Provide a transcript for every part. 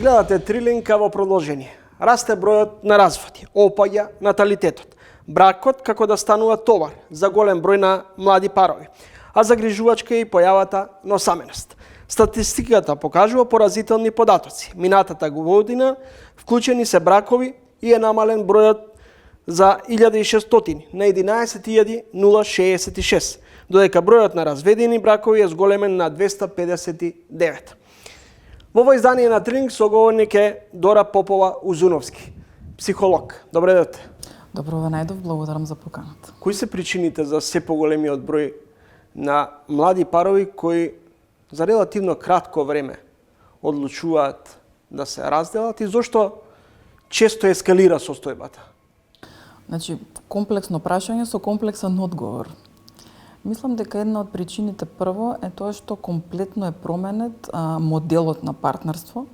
Гледате Трилинка во продолжение. Расте бројот на разводи, опаѓа наталитетот. Бракот како да станува товар за голем број на млади парови, а загрижувачка е и појавата на осаменост. Статистиката покажува поразителни податоци. Минатата година вклучени се бракови и е намален бројот за 1600 на 11.066, додека бројот на разведени бракови е зголемен на 259. Во ово издание на Трилинг соговорник е Дора Попова-Узуновски, психолог. Добре дете. Добро ве најдов, благодарам за поканата. Кои се причините за се поголемиот број на млади парови кои за релативно кратко време одлучуваат да се разделат и зошто често ескалира состојбата? Значи, комплексно прашање со комплексен одговор. Мислам дека една од причините прво е тоа што комплетно е променет моделот на партнерство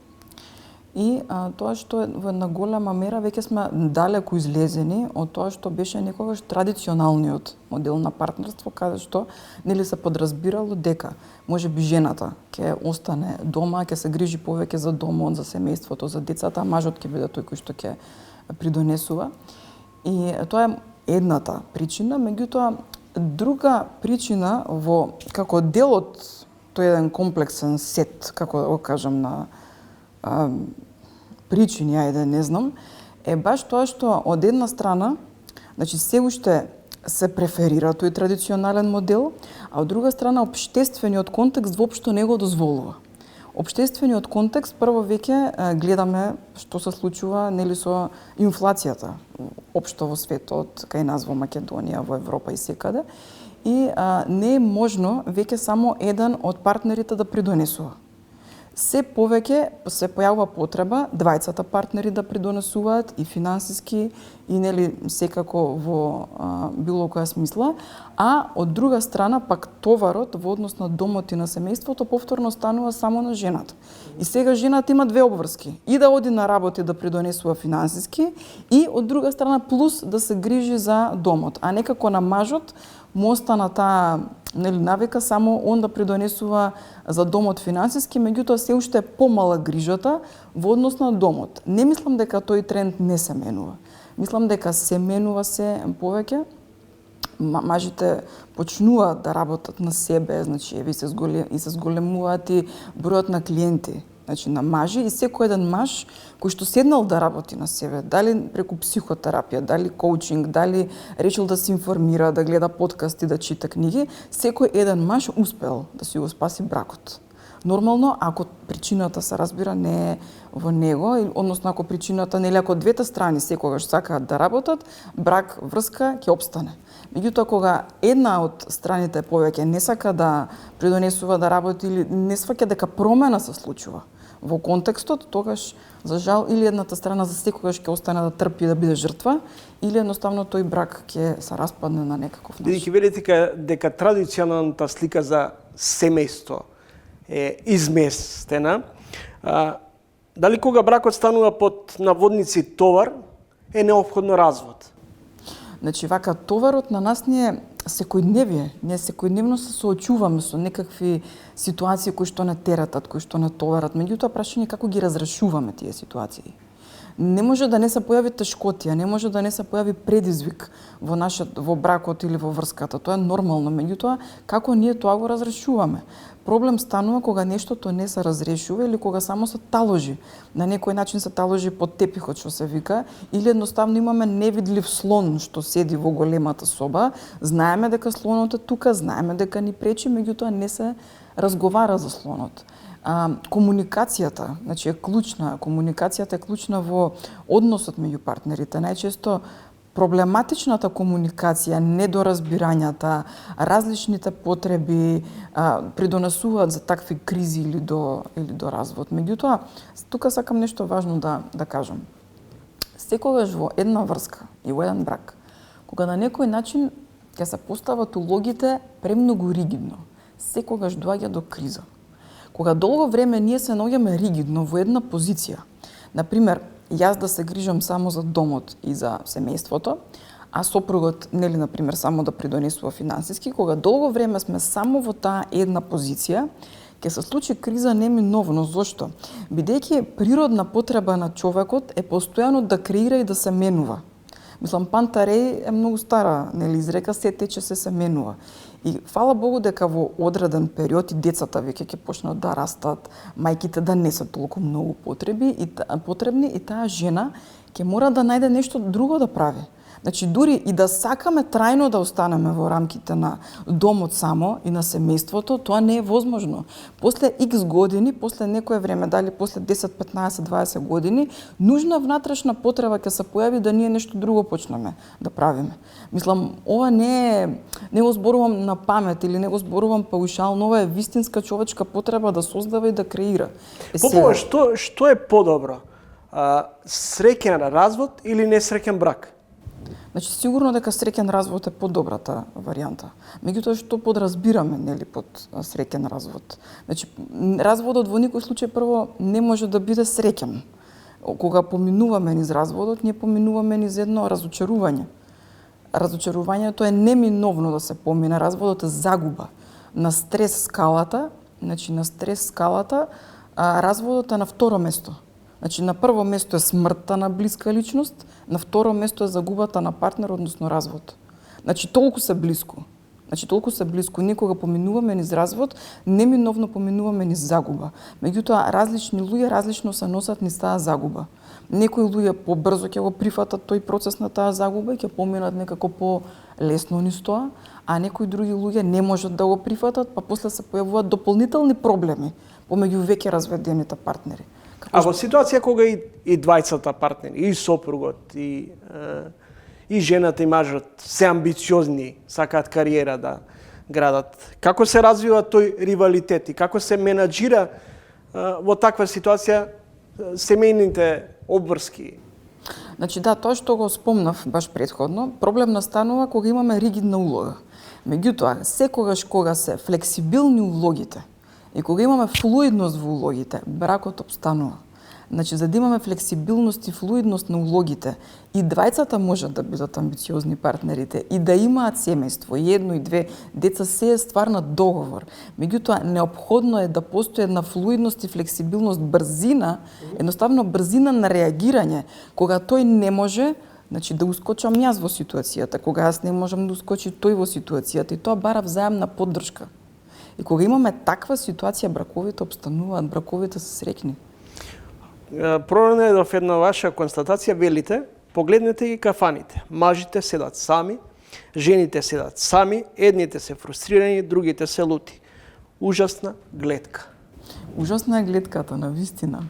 и тоа што во една голема мера веќе сме далеку излезени од тоа што беше некогаш традиционалниот модел на партнерство, каде што нели се подразбирало дека можеби жената ќе остане дома, ќе се грижи повеќе за домот, за семејството, за децата, а мажот ќе биде тој кој што ќе придонесува. И тоа е едната причина, меѓутоа друга причина во како дел од тој еден комплексен сет, како да го кажам, на причини, ајде не знам, е баш тоа што од една страна, значи се уште се преферира тој традиционален модел, а од друга страна општествениот контекст воопшто не го дозволува. Општествениот контекст прво веќе гледаме што се случува нели со инфлацијата општо во светот, кај нас во Македонија, во Европа и секаде, и не е можно веќе само еден од партнерите да придонесува. Се повеќе се појавува потреба двајцата партнери да придонесуваат и финансиски и нели секако во било која смисла, а од друга страна пак товарот во однос на домот и на семејството повторно станува само на жената. И сега жената има две обврски: и да оди на работа и да придонесува финансиски, и од друга страна плюс да се грижи за домот, а некако на мажот му остана таа нели навика само он да придонесува за домот финансиски, меѓутоа се уште е помала грижата во однос на домот. Не мислам дека тој тренд не се менува. Мислам дека се менува се повеќе. Мажите почнуваат да работат на себе, значи и се зголемуваат и бројот на клиенти, значи на мажи, и секој еден маж кој што седнал да работи на себе, дали преку психотерапија, дали коучинг, дали решил да се информира, да гледа подкасти, да чита книги, секој еден маж успел да си го спаси бракот. Нормално, ако причината се разбира не е во него, односно ако причината нели ако двете страни секогаш сакаат да работат, брак, врска ќе опстане. Меѓутоа кога една од страните повеќе не сака да придонесува да работи или не сваќа дека промена се случува во контекстот, тогаш за жал или едната страна за секогаш ќе остане да трпи, да биде жртва, или едноставно тој брак ќе се распадне на некаков начин. Бидејќи велите дека традиционалната слика за семејство е изместена, дали кога бракот станува под наводници товар, е неопходно развод? Значи, вака, товарот на нас не е секојдневие. Ние секојдневно се соочуваме со некакви ситуации кои што не тератат, кои што не товарат. Меѓутоа, прашање како ги разрешуваме тие ситуации. Не може да не се појави тешкотија, не може да не се појави предизвик во бракот или во врската. Тоа е нормално, меѓутоа како ние тоа го разрешуваме? Проблем станува кога нештото не се разрешува или кога само се таложи. На некој начин се таложи под тепихот, што се вика, или едноставно имаме невидлив слон што седи во големата соба. Знаеме дека слонот е тука, знаеме дека ни пречи, меѓутоа не се разговара за слонот. Комуникацијата, значи е клучна. Комуникацијата е клучна во односот меѓу партнерите. Најчесто проблематичната комуникација, недоразбирањата, различните потреби придонесуваат за такви кризи или до развод. Меѓутоа, тука сакам нешто важно да кажам. Секогаш во една врска и во еден брак, кога на некој начин ќе се постават улогите премногу ригидно, секогаш доаѓа до криза. Кога долго време ние се наоѓаме ригидно во една позиција, например, јас да се грижам само за домот и за семејството, а сопругот, нели, например, само да придонесува финансиски, кога долго време сме само во таа една позиција, Ќе се случи криза неминовно. Зошто? Бидејќи природна потреба на човекот е постојано да креира и да се менува. Мислам, Пантарей е многу стара, нели, изрека, се тече, се менува. И фала Богу дека во одреден период и децата веќе ќе почнат да растат, мајките да не се толку многу потребни и таа жена ќе мора да најде нешто друго да прави. Значи, дури и да сакаме трајно да останеме во рамките на домот само и на семејството, тоа не е возможно. После X години, после некое време, дали после 10, 15, 20 години, нужна внатрешна потреба ќе се појави да ние нешто друго почнеме да правиме. Мислам, ова не го зборувам на памет или не го зборувам паушално, ова е вистинска човечка потреба да создава и да креира. Попова, што е подобро? Среќен развод или несреќен брак? Значи, сигурно дека среќен развод е подобрата варијанта. Меѓутоа, што подразбираме, нели, под среќен развод? Значи, разводот во никој случај прво не може да биде среќен. Кога поминуваме низ разводот, ние поминуваме низ едно разочарување. Разочарувањето е неминовно да се помине. Разводот е загуба на стрес скалата. Значи, на стрес скалата, разводот е на второ место. Значи, на прво место е смртта на блиска личност, на второ место е загубата на партнер, односно развод. Значи, толку се блиску. Никога поминуваме низ развод, неминовно поминуваме низ загуба. Меѓутоа, различни луѓе различно се носат низ таа загуба. Некои луѓе побрзо ќе го прифатат тој процес на таа загуба и ќе поминат некако по-лесно низ тоа, а некои други луѓе не можат да го прифатат, па после се појавуваат дополнителни проблеми помеѓу веќе разведените партнери. А во ситуација кога и двајцата партнери, и сопругот, и жената и мажот се амбициозни, сакаат кариера да градат, како се развива тој ривалитет и како се менаџира во таква ситуација семејните обврски? Значи да, тоа што го спомнав баш претходно, проблем настанува кога имаме ригидна улога. Меѓутоа, секогаш кога се флексибилни улогите и кога имаме флуидност во улогите, бракот опстанува. Значи, за да имаме флексибилност и флуидност на улогите, и двајцата можат да бидат амбициозни партнерите и да имаат семејство, и едно и две деца, се е ствар на договор. Меѓутоа, неопходно е да постои една флуидност и флексибилност, брзина, едноставно брзина на реагирање. Кога тој не може, значи да ускочам јас во ситуацијата, кога јас не можам да ускочи тој во ситуацијата, и тоа бара взаемна поддршка. И кога имаме таква ситуација, браковите опстануваат, браковите се среќни. Пронајдов една ваша констатација, велите, погледнете ги кафаните. Мажите седат сами, жените седат сами, едните се фрустрирани, другите се лути. Ужасна гледка. Ужасна е гледката, на вистина.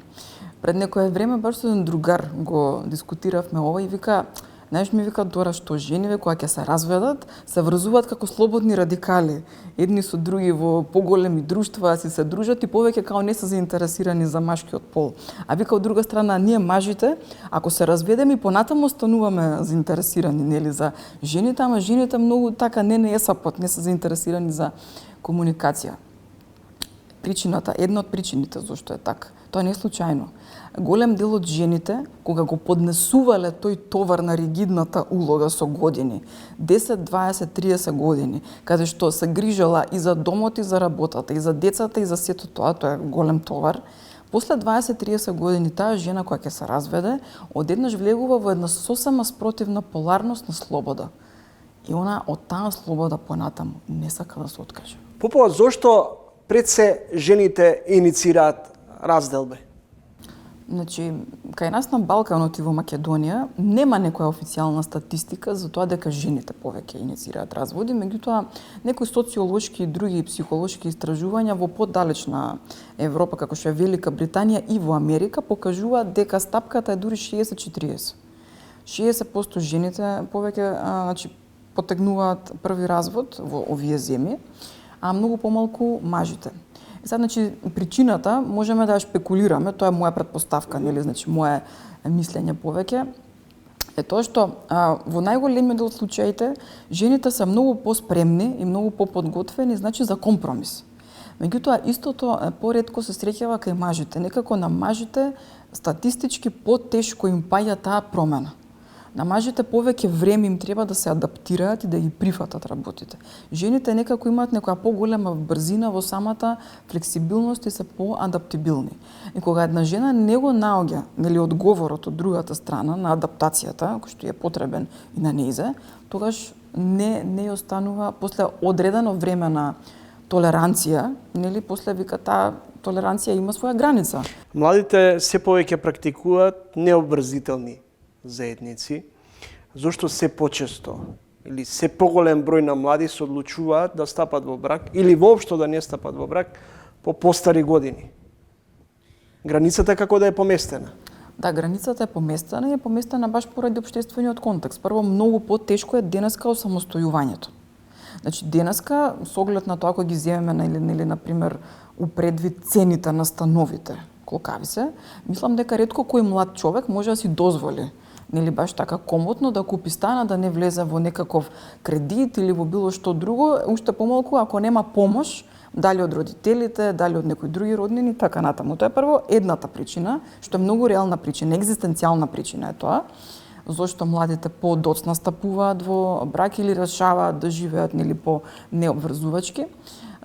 Пред некое време баш со еден другар го дискутиравме ова и вика, знаеш ми вика Дора, што жениве кога ќе се разведат, се врзуваат како слободни радикали. Едни со други во поголеми друштва си се дружат и повеќе као не се заинтересирани за машкиот пол. А вика од друга страна, ние мажите, ако се разведеме и понатаму остануваме заинтересирани, нели, за жените, ама жените многу така не есапот, не се заинтересирани за комуникација. Причината, една од причините зашто е така, тоа не е случајно. Голем дел од жените, кога го поднесувале тој товар на ригидната улога со години, 10, 20, 30 години, каде што се грижала и за домот, и за работата, и за децата, и за сето тоа е голем товар, после 20-30 години таа жена која ќе се разведе, одеднаш влегува во една сосема спротивна поларност на слобода. И она од таа слобода понатаму не сака да се откаже. Попова, зошто пред се жените иницираат разделби? Значи, кај нас на Балканот и во Македонија нема некоја официјална статистика за тоа дека жените повеќе иницираат разводи, меѓутоа некои социолошки и други психолошки истражувања во поддалечна Европа, како што е Велика Британија и во Америка, покажуваат дека стапката е дури 60-40. 60% жените повеќе потегнуваат први развод во овие земји, а многу помалку мажите. Сега, значи, причината можеме да ја шпекулираме, тоа е моја предпоставка, нели, значи, моje мислење повеќе, е тоа што во најголемиот дел од случаите жените се многу поспремни и многу поподготвени, значи, за компромис. Меѓутоа, истото поретко се среќава кај мажите. Некако на мажите статистички потешко им паѓа таа промена. На мажите повеќе време им треба да се адаптираат и да ги прифатат работите. Жените некако имаат некоја поголема брзина во самата флексибилност и се поадаптибилни. И кога една жена не го наоѓа, нели, одговорот од другата страна на адаптацијата, кој што е потребен и на нејзе, тогаш не ја останува после одредено време на толеранција, нели, после вика таа толеранција има своја граница. Младите се повеќе практикуваат необврзителни заедници, зашто се почесто или се поголем број на млади се одлучуваат да стапат во брак или воопшто да не стапат во брак по постари години. Границата како да е поместена? Да, границата е поместена и е поместена баш поради општествениот контекст. Прво, многу потешко е денеска осамостојувањето. Значи, денеска, со оглед на тоа кој ги земеме, нели, например, упредвид цените на становите, колкави се, мислам дека ретко кој млад човек може да си дозволи, нели, баш така комотно да купи стана, да не влезе во некаков кредит или во било што друго, уште помалку ако нема помош, дали од родителите, дали од некои други роднини, така натаму. Тоа е прво едната причина, што е многу реална причина, екзистенцијална причина е тоа, зашто младите подоцна стапуваат во брак или решаваат да живеат, нели, по необврзувачки.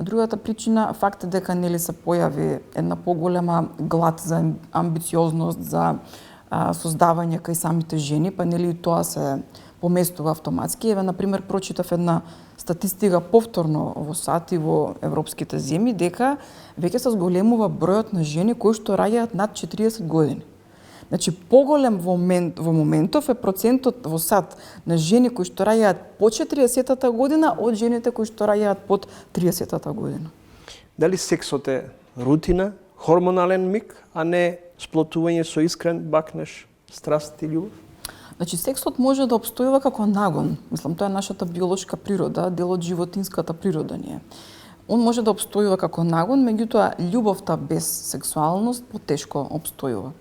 Другата причина, факт е дека, нели, се појави една поголема глад за амбициозност, за создавање кај самите жени, па нели тоа се поместува автоматски. Еве, например, прочитав една статистика повторно во САД и во европските земји, дека веќе се зголемува бројот на жени кои што раѓаат над 40 години. Значи, поголем во моментов е процентот во САД на жени кои што раѓаат по 40-та година од жените кои што раѓаат под 30-та година. Дали сексот е рутина, хормонален миг, а не сплотување со искрен бакнеш, страст и љубов? Значи, сексот може да обстојува како нагон. Мислам, тоа е нашата биолошка природа, дел од животинската природа ни е. Он може да обстојува како нагон, меѓутоа љубовта без сексуалност потешко обстојува.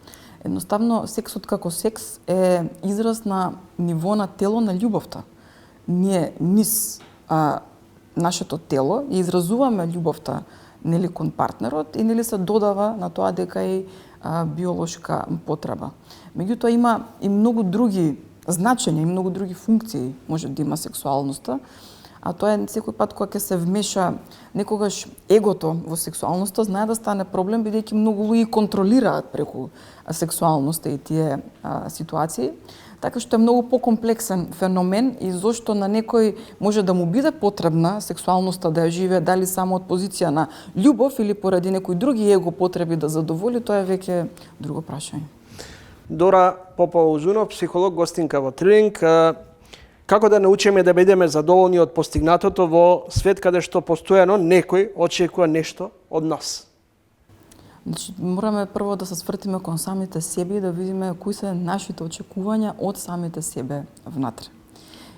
Едноставно, сексот како секс е израз на ниво на тело на љубовта. Ние низ нашето тело ја изразуваме љубовта, нели, кон партнерот и нели се додава на тоа дека е биолошка потреба. Меѓутоа има и многу други значења и многу други функции може да има сексуалноста, а тоа е секој пат кога ќе се вмеша некогаш егото во сексуалноста, знае да стане проблем бидејќи многу луѓе контролираат преку сексуалноста и тие ситуации. Така што е многу покомплексен феномен и зошто на некој може да му биде потребна сексуалноста да ја живее, дали само од позиција на љубов или поради некои други его потреби да задоволи, тоа е веќе друго прашање. Дора Попова-Узунов, психолог, гостинка во Трилинг. Како да научиме да бидеме задоволни од постигнатото во свет каде што постојано некој очекува нешто од нас? Значи, мораме прво да се свртиме кон самите себе и да видиме кои се нашите очекувања од самите себе внатре.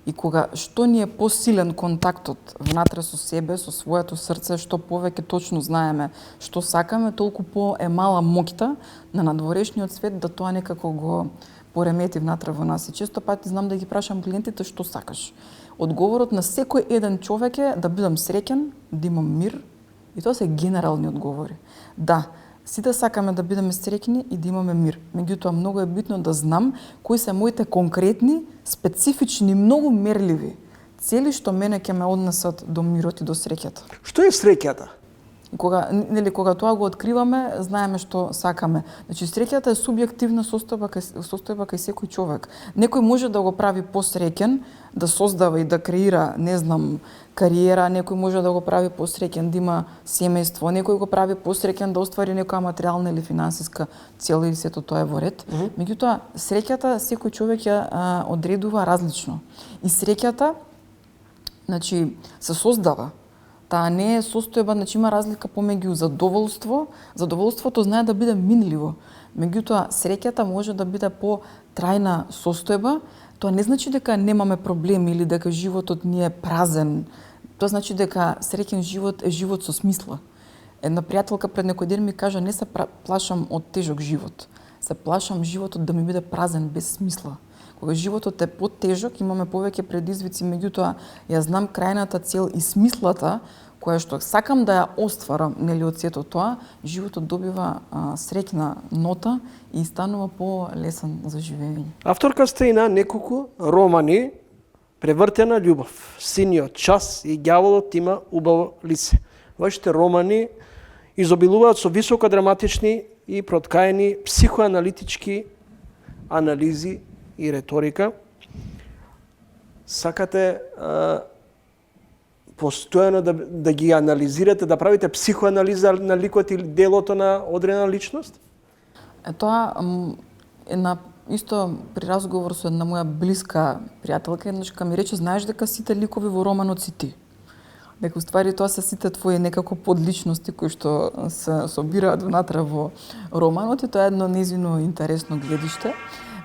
И кога што ни е посилен контактот внатре со себе, со своето срце, што повеќе точно знаеме што сакаме, толку по е мала моќта на надворешниот свет да тоа некако го поремети внатре во нас. И често пати знам да ги прашам клиентите што сакаш. Одговорот на секој еден човек е да бидам среќен, да имам мир, и тоа се генерални одговори. Да, сите сакаме да бидеме среќни и да имаме мир. Меѓутоа, многу е битно да знам кои се моите конкретни, специфични, многу мерливи цели што мене ќе ме однесат до мирот и до среќата. Што е среќата? Кога тоа го откриваме, знаеме што сакаме. Значи, среќата е субјективна состојба кај секој човек. Некој може да го прави посреќен, да создава и да креира, не знам, кариера, некој може да го прави посреќен да има семејство, некој го прави посреќен да оствари некоја материјална или финансиска цел и сето тоа е во ред. Меѓутоа, среќата секој човек ја одредува различно. И среќата, значи, се создава. Таа не е состојба, значи има разлика помеѓу задоволство. Задоволството знае да биде минливо. Меѓутоа, среќата може да биде по-трајна состојба. Тоа не значи дека немаме проблеми или дека животот ни е празен. Тоа значи дека среќен живот е живот со смисла. Една пријателка пред некој ден ми кажа: не се плашам од тежок живот. Се плашам животот да ми биде празен без смисла. Кога животот е потежок, имаме повеќе предизвици, меѓутоа ја знам крајната цел и смислата која што сакам да ја остварам, нели, од сето тоа, животот добива среќна нота и станува по-лесен за живење. Авторка сте и на неколку романи Превртена љубов, Синиот час и Ѓаволот има убаво лице. Вашите романи изобилуваат со високо драматични и проткаени психоаналитички анализи и реторика. Сакате постојано да ги анализирате, да правите психоанализа на ликот или делото на одредена личност? Тоа е на исто при разговор со една моја блиска пријателка, еднаш ми рече, знаеш дека сите ликови во романот си ти. Дека уствари тоа се сите твои некако подличности кои што се собираат внатре во романот и тоа е едно незино интересно гледиште.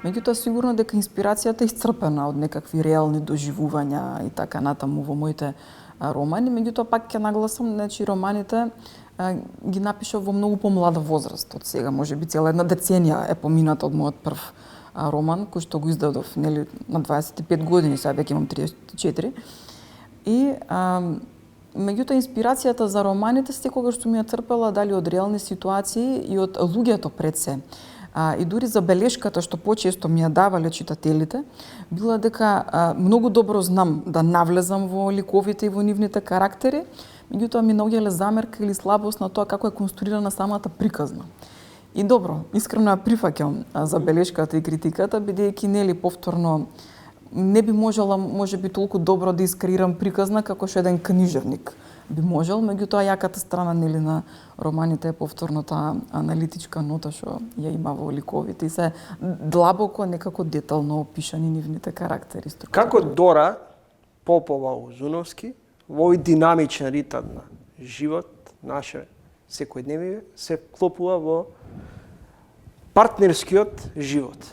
Меѓутоа сигурно дека инспирацијата е исцрпена од некакви реални доживувања и така натаму во моите романи, меѓутоа пак ќе нагласам, значи романите ги напишав во многу помлада возраст од сега, можеби цела една деценија е помината од мојот прв роман кој што го издадов, нели, на 25 години, сега веќе имам 34. И меѓутоа инспирацијата за романите секогаш што ми ја црпела дали од реални ситуации и од луѓето пред се. И дури забелешката што почесто ми ја давале читателите, била дека многу добро знам да навлезам во ликовите и во нивните карактери, меѓутоа ми наоѓале замерка или слабост на тоа како е конструирана самата приказна. И добро, искрено ја прифаќам забелешката и критиката, бидејќи нели повторно не би можела можеби толку добро да искреирам приказна како што еден книжевник би можел, меѓутоа јаката страна нели на романите е повторно таа аналитичка нота што ја има во ликовите и се длабоко некако детално опишани нивните карактери. Како Дора Попова Узуновски во овој динамичен ритм на живот, наше секојдневие, се вклопува во партнерскиот живот?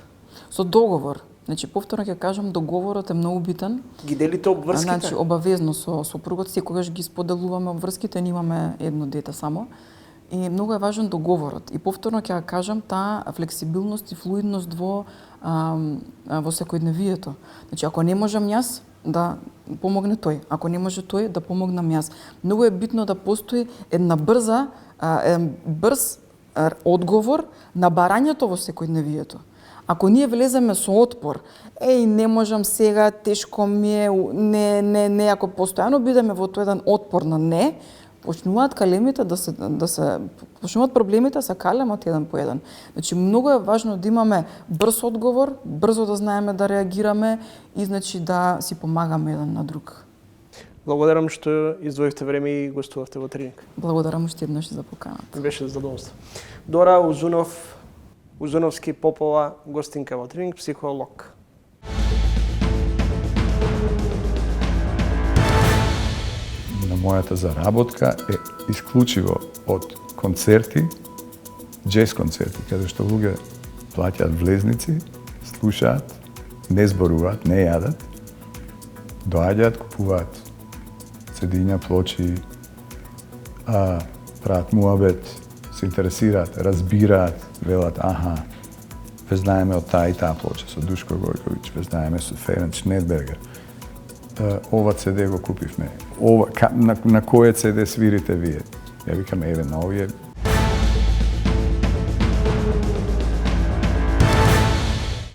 Со договор. Значи, повторно ќе кажам, договорот е многу битен. Ги делите обврските? Значи, обавезно со сопругот, секогаш ги споделуваме обврските, имаме едно дете само. И многу е важен договорот. И повторно ќе кажам, таа флексибилност и флуидност во секојдневието. Значи, ако не можам јас, да помогне тој. Ако не може тој, да помогнам јас. Многу е битно да постои еден брз одговор на барањето во секојдневието. Ако ние влеземе со отпор, не можам сега, тешко ми е, не, ако постојано бидеме во тој еден отпор на не, почнуваат калемите почнуваат проблемите да се калемат еден по еден. Значи многу е важно да имаме брз одговор, брзо да знаеме да реагираме и значи да си помагаме еден на друг. Благодарам што издвоивте време и гостувавте во Тренинг. Благодарам уште еднаш за поканата. Беше задоволство. Дора Узуновски Попова, гостинка во Тренинг, психолог. На мојата заработка е исклучиво од концерти, џез концерти, каде што луѓе плаќаат влезници, слушаат, не зборуваат, не јадат, доаѓаат, купуваат цедиња, плочи, прават муабет, се интересираат, разбираат, велат, ве знаеме од таа и таа плоча со Душко Гојковиќ, ве знаеме со Ференц Шнедбергер. Ова CD го купивме. На кој CD свирите вие? Ја викам, на овие